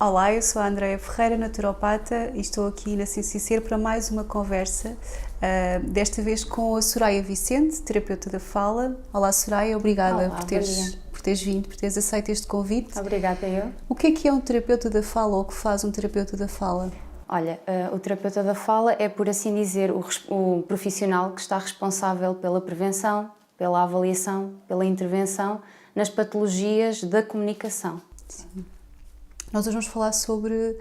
Olá, eu sou a Andreia Ferreira, naturopata, e estou aqui na Ciência para mais uma conversa, desta vez com a Soraya Vicente, terapeuta da fala. Olá, Soraya, obrigada Olá, por teres vindo, por teres aceito este convite. Obrigada, eu. O que é um terapeuta da fala ou o que faz um terapeuta da fala? Olha, o terapeuta da fala é, por assim dizer, o profissional que está responsável pela prevenção, pela avaliação, pela intervenção nas patologias da comunicação. Sim. Nós hoje vamos falar sobre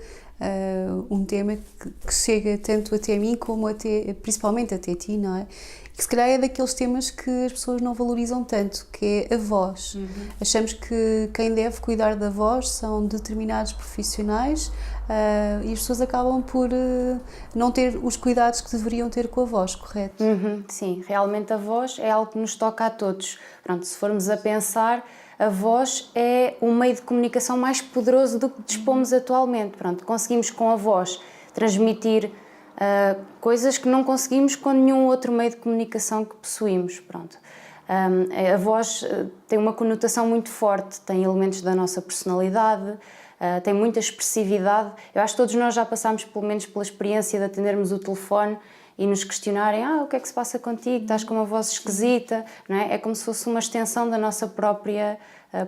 um tema que chega tanto até mim como principalmente até ti, não é? Que se calhar é daqueles temas que as pessoas não valorizam tanto, que é a voz. Achamos que quem deve cuidar da voz são determinados profissionais e as pessoas acabam por não ter os cuidados que deveriam ter com a voz, correto? Sim, realmente a voz é algo que nos toca a todos. Pronto, se formos a pensar, a voz é o meio de comunicação mais poderoso do que dispomos atualmente. Pronto, conseguimos com a voz transmitir coisas que não conseguimos com nenhum outro meio de comunicação que possuímos. Pronto. A voz tem uma conotação muito forte, tem elementos da nossa personalidade, tem muita expressividade. Eu acho que todos nós já passámos pelo menos pela experiência de atendermos o telefone e nos questionarem, o que é que se passa contigo, estás com uma voz esquisita, não é? É como se fosse uma extensão da nossa própria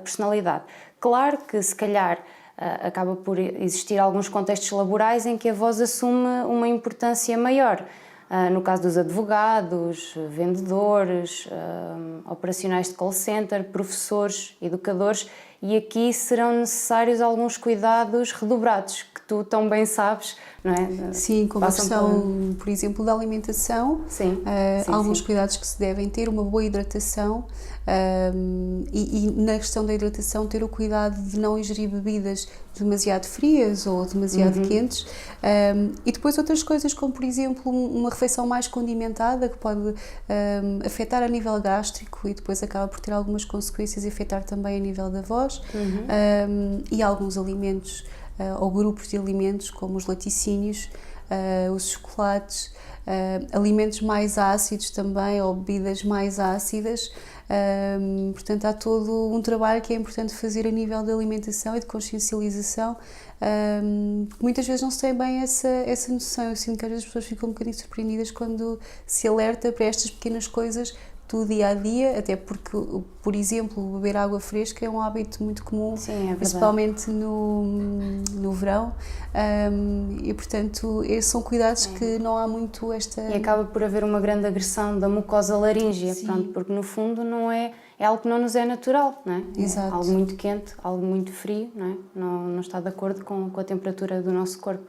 personalidade. Claro que se calhar acaba por existir alguns contextos laborais em que a voz assume uma importância maior. No caso dos advogados, vendedores, operacionais de call center, professores, educadores, e aqui serão necessários alguns cuidados redobrados, que tu tão bem sabes, não é? Sim, como a questão, por exemplo, da alimentação, sim, há alguns cuidados que se devem ter, uma boa hidratação e na questão da hidratação ter o cuidado de não ingerir bebidas demasiado frias ou demasiado quentes e depois outras coisas como, por exemplo, uma refeição mais condimentada que pode afetar a nível gástrico e depois acaba por ter algumas consequências e afetar também a nível da voz e alguns alimentos ou grupos de alimentos como os laticínios, os chocolates, alimentos mais ácidos também ou bebidas mais ácidas. Portanto, há todo um trabalho que é importante fazer a nível de alimentação e de consciencialização, porque muitas vezes não se tem bem essa noção. Eu sinto que às vezes as pessoas ficam um bocadinho surpreendidas quando se alerta para estas pequenas coisas do dia a dia, até porque, por exemplo, beber água fresca é um hábito muito comum, sim, é principalmente no verão, e portanto esses são cuidados que não há muito esta... E acaba por haver uma grande agressão da mucosa laríngea, pronto, porque no fundo não é algo que não nos é natural, não é? Exato. É algo muito quente, algo muito frio, não é? Não está de acordo com a temperatura do nosso corpo.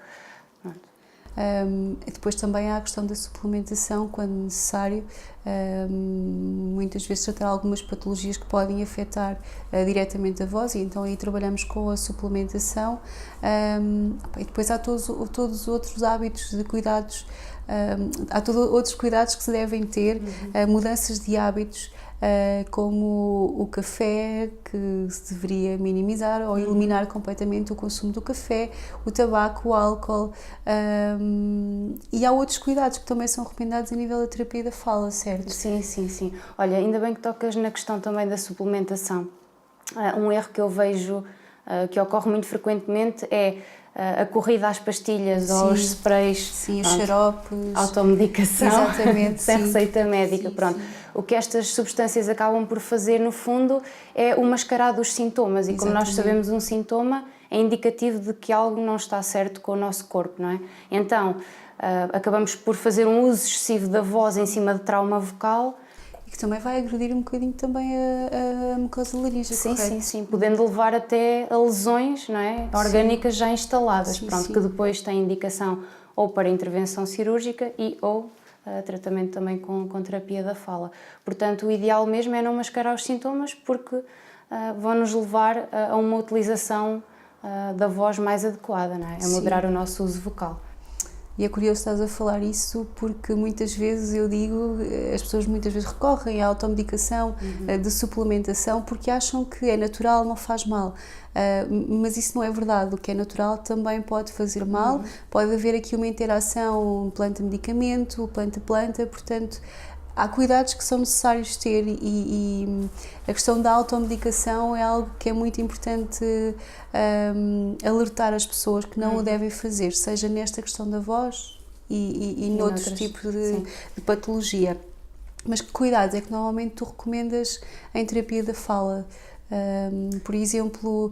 Pronto. Depois também há a questão da suplementação, quando necessário, muitas vezes tratar algumas patologias que podem afetar diretamente a voz e então aí trabalhamos com a suplementação e depois há todos os outros hábitos de cuidados, há todos outros cuidados que se devem ter, mudanças de hábitos, como o café, que se deveria minimizar ou eliminar completamente o consumo do café, o tabaco, o álcool, e há outros cuidados que também são recomendados a nível da terapia da fala, certo? Sim. Olha, ainda bem que tocas na questão também da suplementação. Um erro que eu vejo que ocorre muito frequentemente é a corrida às pastilhas, aos sprays, sim, os xaropes, automedicação, exatamente, sem receita médica, pronto. O que estas substâncias acabam por fazer, no fundo, é o mascarar dos sintomas e como nós sabemos, um sintoma é indicativo de que algo não está certo com o nosso corpo, não é? Então, acabamos por fazer um uso excessivo da voz em cima de trauma vocal, e que também vai agredir um bocadinho também a mucosa laríngea, correto? Sim, podendo levar até a lesões, não é? Orgânicas já instaladas, que depois têm indicação ou para intervenção cirúrgica ou tratamento também com terapia da fala. Portanto, o ideal mesmo é não mascarar os sintomas porque vão nos levar a uma utilização da voz mais adequada, não é? A moderar o nosso uso vocal. E é curioso estás a falar isso porque muitas vezes eu digo, as pessoas muitas vezes recorrem à automedicação, de suplementação, porque acham que é natural, não faz mal. Mas isso não é verdade. O que é natural também pode fazer mal, pode haver aqui uma interação planta-medicamento, planta-planta, portanto há cuidados que são necessários ter e a questão da automedicação é algo que é muito importante alertar as pessoas que não o devem fazer, seja nesta questão da voz e noutros tipos de patologia. Mas que cuidados é que normalmente tu recomendas em terapia da fala? Por exemplo,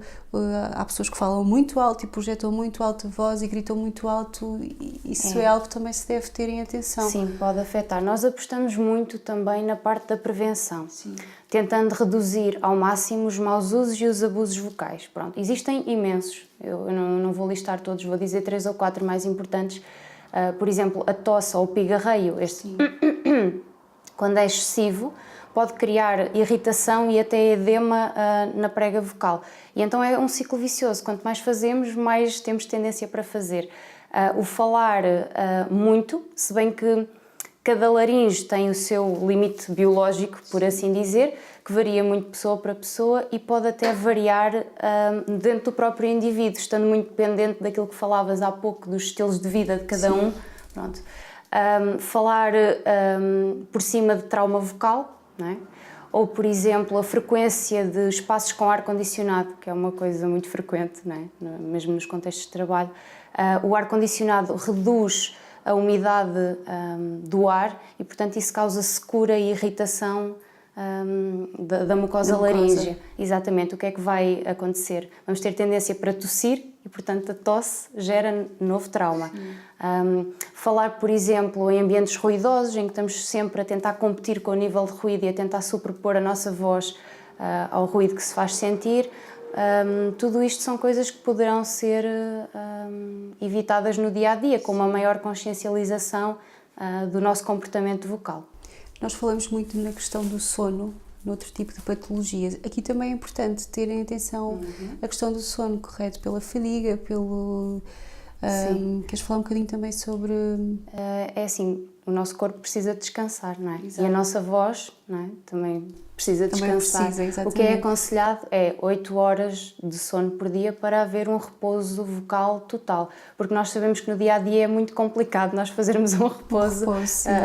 há pessoas que falam muito alto e projetam muito alto a voz e gritam muito alto, isso é algo que também se deve ter em atenção. Sim, pode afetar. Nós apostamos muito também na parte da prevenção, tentando reduzir ao máximo os maus usos e os abusos vocais. Pronto, existem imensos, eu não vou listar todos, vou dizer 3 ou 4 mais importantes. Por exemplo, a tosse ou o pigarreio, quando é excessivo, pode criar irritação e até edema na prega vocal. E então é um ciclo vicioso. Quanto mais fazemos, mais temos tendência para fazer. O falar muito, se bem que cada laringe tem o seu limite biológico, por assim dizer, que varia muito pessoa para pessoa e pode até variar dentro do próprio indivíduo, estando muito dependente daquilo que falavas há pouco, dos estilos de vida de cada um. Pronto. Falar por cima de trauma vocal, não é? Ou, por exemplo, a frequência de espaços com ar-condicionado, que é uma coisa muito frequente, não é? Mesmo nos contextos de trabalho. O ar-condicionado reduz a umidade do ar e, portanto, isso causa secura e irritação da mucosa laríngea. Exatamente. O que é que vai acontecer? Vamos ter tendência para tossir e, portanto, a tosse gera novo trauma. Falar, por exemplo, em ambientes ruidosos, em que estamos sempre a tentar competir com o nível de ruído e a tentar superpor a nossa voz ao ruído que se faz sentir, tudo isto são coisas que poderão ser evitadas no dia-a-dia, com uma maior consciencialização do nosso comportamento vocal. Nós falamos muito na questão do sono, noutro tipo de patologias. Aqui também é importante terem atenção à questão do sono correto pela fadiga, pelo... queres falar um bocadinho também sobre... É assim, o nosso corpo precisa descansar, não é? Exato. E a nossa voz, não é? Também precisa descansar. Também precisa, o que é aconselhado é 8 horas de sono por dia para haver um repouso vocal total. Porque nós sabemos que no dia-a-dia é muito complicado nós fazermos um repouso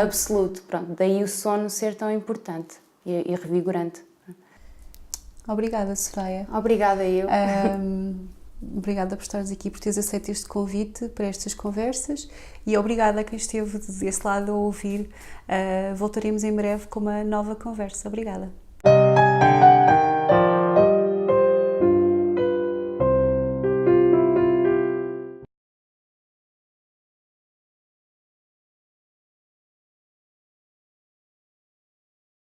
absoluto. Pronto, daí o sono ser tão importante e revigorante. Obrigada, Soraya. Obrigada eu. Obrigada por estares aqui, por teres aceito este convite para estas conversas e obrigada a quem esteve desse lado a ouvir. Voltaremos em breve com uma nova conversa. Obrigada.